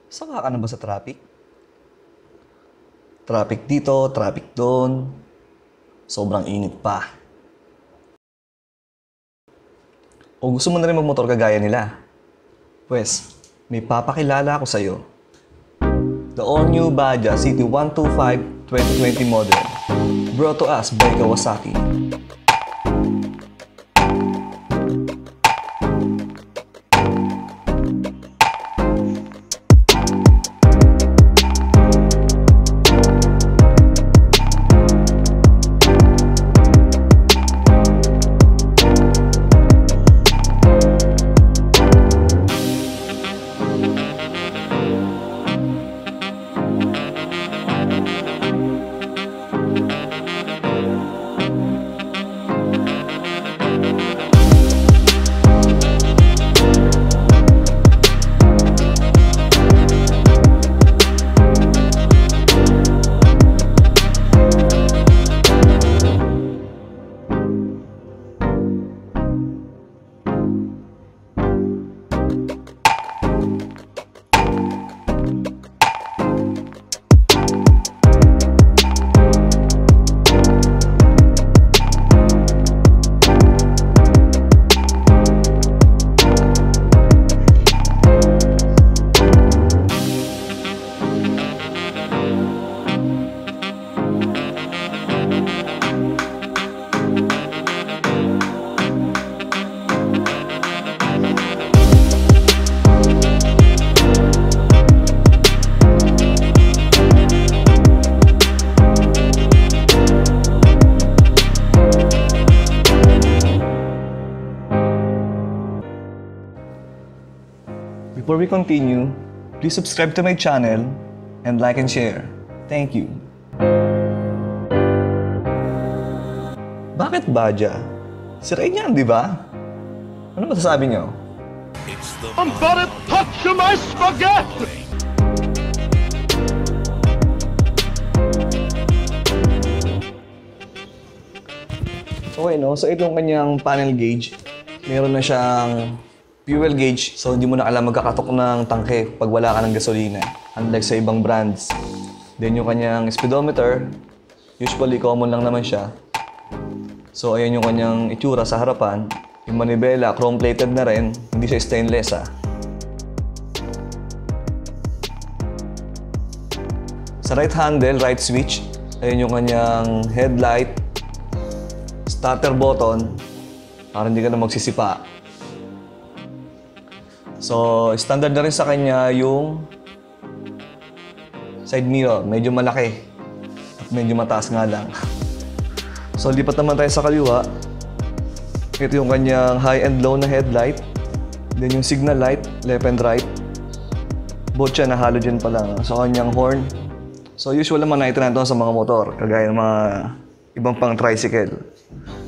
Saka ka na ba sa traffic? Traffic dito, traffic doon. Sobrang init pa. O gusto mo na rin magmotor kagaya nila? Pwes, may papakilala ako sa'yo. The all-new Baja City 125 2020 model. Brought to us by Kawasaki. Before we continue, please subscribe to my channel and like and share. Thank you. Bakit Baja? Si Ray niyan, di ba? Ano masasabi niyo? Somebody touch my spaghetti! Okay, no? So itong kanyang panel gauge, meron na siyang fuel gauge. So hindi mo na alam magkakatok ng tangke pag wala ka ng gasolina. Unlike sa ibang brands. Then yung kanyang speedometer, usually common lang naman siya. So ayan yung kanyang itsura sa harapan. Yung manibela, chrome-plated na rin. Hindi siya stainless, ah. Sa right handle, right switch, ayan yung kanyang headlight, starter button, para hindi ka na magsisipa. So, standard na rin sa kanya yung side mirror. Medyo malaki at medyo mataas nga lang. So, lipat naman tayo sa kaliwa. Ito yung kanyang high and low na headlight. Then yung signal light, left and right. Both siya na halogen pa lang. So, kanyang horn. So, usual naman na ito na ito sa mga motor. Kagaya ng mga ibang pang tricycle.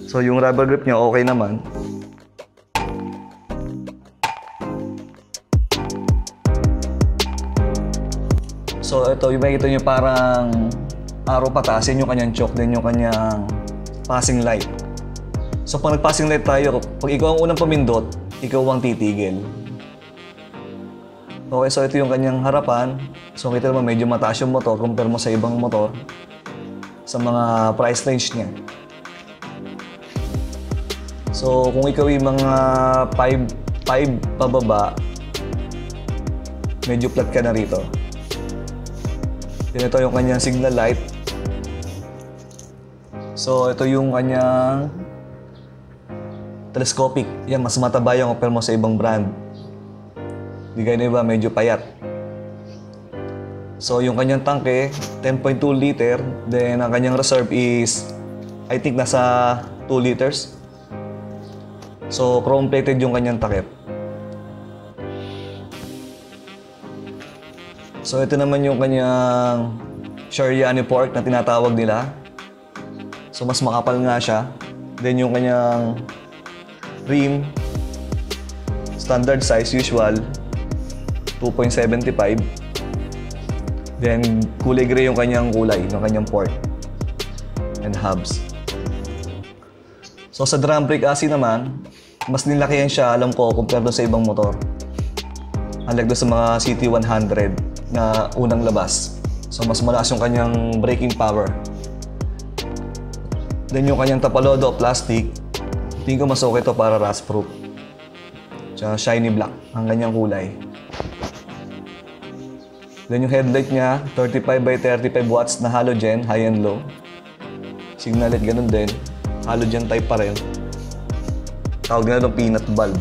So, yung rubber grip niya okay naman. So ito, yung makikita nyo parang arrow pataas, yun yung kanyang choke, din yung kanyang passing light. So pag nag-passing light tayo, pag ikaw ang unang pumindot, ikaw ang titigil. Okay, so ito yung kanyang harapan. So kita naman medyo mataas yung motor compare mo sa ibang motor sa mga price range niya. So kung ikaw yung mga 5 pababa, medyo flat ka na rito. Then ito yung kanyang signal light. So ito yung kanyang telescopic. Yan, mas mataba yung compare mo sa ibang brand. Di gaya na iba, medyo payat. So yung kanyang tangke, 10.2 liter. Then ang kanyang reserve is, I think nasa 2 liters. So chrome-plated yung kanyang takip. So ito naman yung kanyang Shariani fork na tinatawag nila. So mas makapal nga siya. Then yung kanyang rim, standard size, usual, 2.75. Then kulay gray yung kanyang kulay, ng kanyang fork and hubs. So sa drum brake assy naman, mas nilakihan siya, alam ko, compared sa ibang motor. Unlike doon sa mga CT100. na unang labas. So mas malakas yung kanyang braking power. Then yung kanyang tapalodo plastic, tingin ko mas okay to para rust proof. Tsaka shiny black ang kanyang kulay. Then yung headlight niya, 35 by 35 watts na halogen, high and low. Signal light ganun din. Halogen type pa rin. Tawag na doon peanut bulb.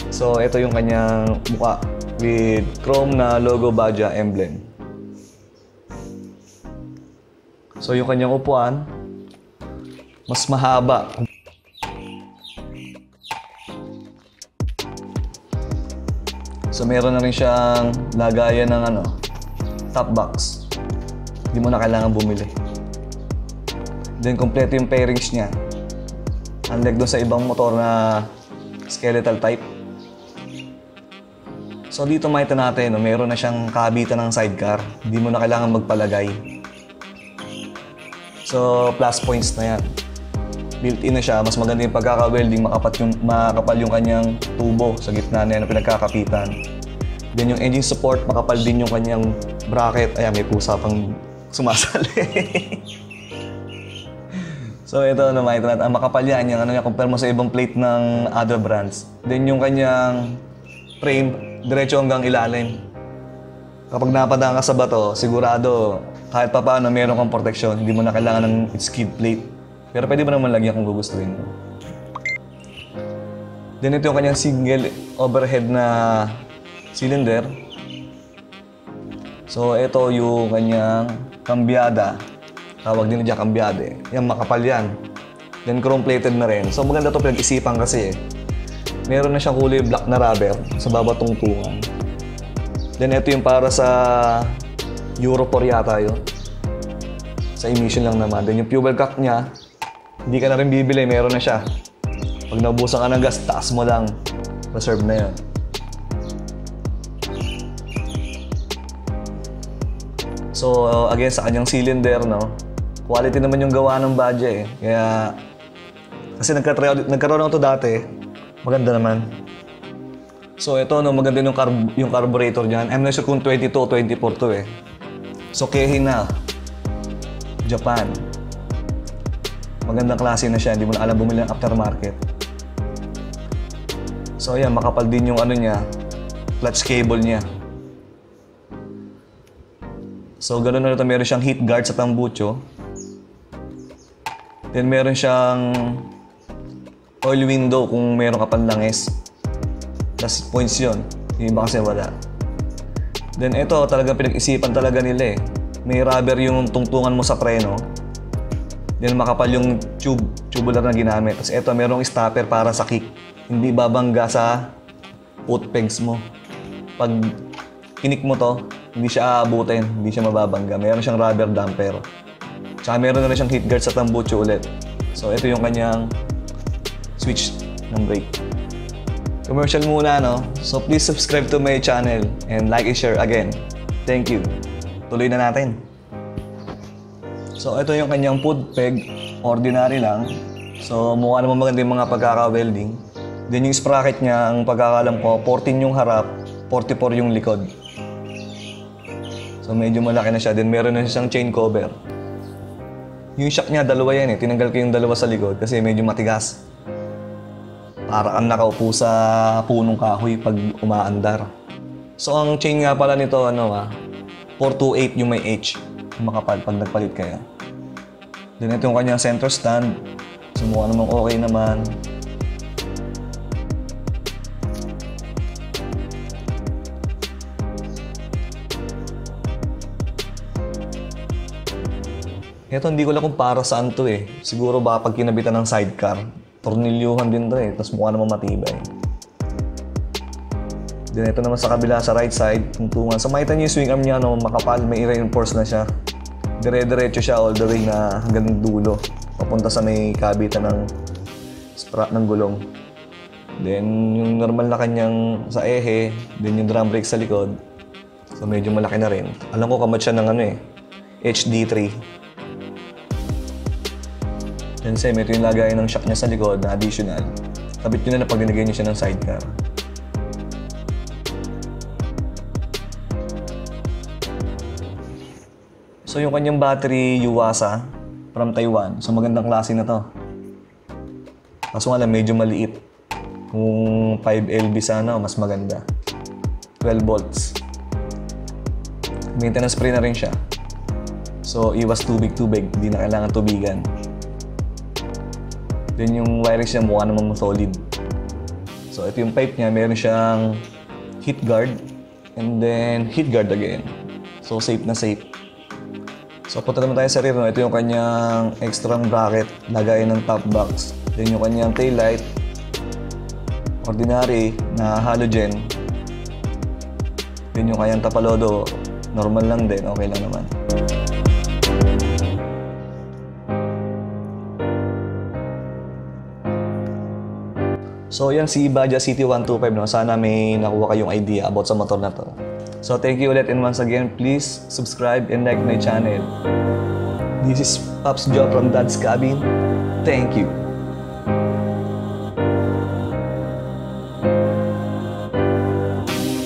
So ito yung kanyang mukha with chrome na logo Baja emblem. So yung kanyang upuan, mas mahaba. So meron na rin siyang lagayan ng top box. Hindi mo na kailangan bumili. Then kompleto yung pairings niya. Unlike doon sa ibang motor na skeletal type. So dito makita natin, meron na siyang kabitan ng sidecar. Hindi mo na kailangan magpalagay. So plus points na yan. Built-in na siya, mas maganda yung pagkaka-welding, makapal yung kanyang tubo sa gitna na yan na pinagkakapitan. Then yung engine support, makapal din yung kanyang bracket. Ayan, may pusa pang sumasali. So ito makita natin, ang makapal yan, yung compare mo sa ibang plate ng other brands. Then yung kanyang frame, diretso hanggang ilalim. Kapag napadaan ka sa bato, sigurado kahit pa paano meron kang protection, hindi mo na kailangan ng skid plate. Pero pwede mo naman lagyan kung gugustuhin mo. Then ito yung kanyang single overhead na cylinder. So ito yung kanyang kambyada. Tawag din na dyan kambyade. Yan, makapal yan. Then chrome plated na rin. So maganda ito pinag-isipan kasi meron na siyang kulay black na rubber sa bawat tungtungan. Then ito yung para sa Euro 4 yata yun. Sa emission lang naman. Then yung fuel cap niya, hindi ka na rin bibili, meron na siya. Pag naubusan ka ng gas, taas mo lang. Reserve na yun. So again, sa kanyang cylinder, quality naman yung gawa ng Baja eh. Kaya, kasi nagkaroon ako to dati, maganda naman. So ito, maganda yung carburetor niyan. I'm not sure kung 22 o 24 to eh. So Keihin na. Japan. Magandang klase na siya, hindi mo na alam bumili ng aftermarket. So ayan, makapal din yung niya, clutch cable niya. So ganoon na ito, meron siyang heat guard sa tambucho. Then meron siyang oil window kung meron ka panlangis. Plus points yun, yung iba kasi wala. Then ito, talaga pinag-isipan talaga nila eh. May rubber yung tungtungan mo sa preno. Then makapal yung tubular na ginamit. Tapos ito, merong stopper para sa kick. Hindi babangga sa foot pegs mo. Pag kinik mo to, hindi siya aabutin, hindi siya mababangga. Meron siyang rubber damper. Tsaka meron na rin siyang heat guard sa tambucho ulit. So ito yung kanyang switch ng brake. Commercial muna, So please subscribe to my channel and like and share again. Thank you. Tuloy na natin. So ito yung kanyang foot peg, ordinary lang. So mukha naman maganda yung mga pagkaka-welding. Then yung sprocket niya, ang pagkakalam ko, 14 yung harap, 44 yung likod. So medyo malaki na siya. Then meron na siyang chain cover. Yung shock niya, dalawa yan eh. Tinanggal ko yung dalawa sa likod kasi medyo matigas. Para kang nakaupo sa punong kahoy pag umaandar. So ang chain nga pala nito, 428 yung may H. Makapal pag nagpalit kayo. Then ito yung kanyang center stand. So mukha namang okay naman. Ito hindi ko lang kung para saan to eh. Siguro baka pag kinabitan ng sidecar. Tornilyuhan din to eh. Tapos mukha namang matibay. Then ito naman sa kabila, sa right side, tungtungan. So makita niyo yung swing arm niya, makapal, may reinforce na siya. Dire-diretso siya all the way na hanggang dulo. Papunta sa may kabitan ng strap ng gulong. Then yung normal na kanyang sa ehe, then yung drum brake sa likod. So medyo malaki na rin. Alam ko kamat siya ng HD3. Then same, ito yung lagay ng shock niya sa likod na additional. Kabit nyo na pag nilagay niyo siya ng sidecar. So yung kanyang battery, Yuasa, from Taiwan. So magandang klase na to. Kaso nga lang, medyo maliit. Kung 5LB sana, mas maganda. 12 volts. Maintenance free na rin siya. So iwas tubig, hindi na kailangan tubigan. Then yung wirings niya mukha namang solid. So ito yung pipe niya, meron siyang heat guard and then heat guard again. So safe na safe. So punta naman tayo sa rear, no? Ito yung kanyang extra bracket, lagayan ng top box. Then yung kanyang tail light, ordinary na halogen. Then yung kanyang tapalodo, normal lang din, okay lang naman. So yan si Baja CT125, no? Sana may nakuha kayong idea about sa motor na to. So thank you ulit, and once again, please subscribe and like my channel. This is Pops Joe from Dad's Cabin. Thank you.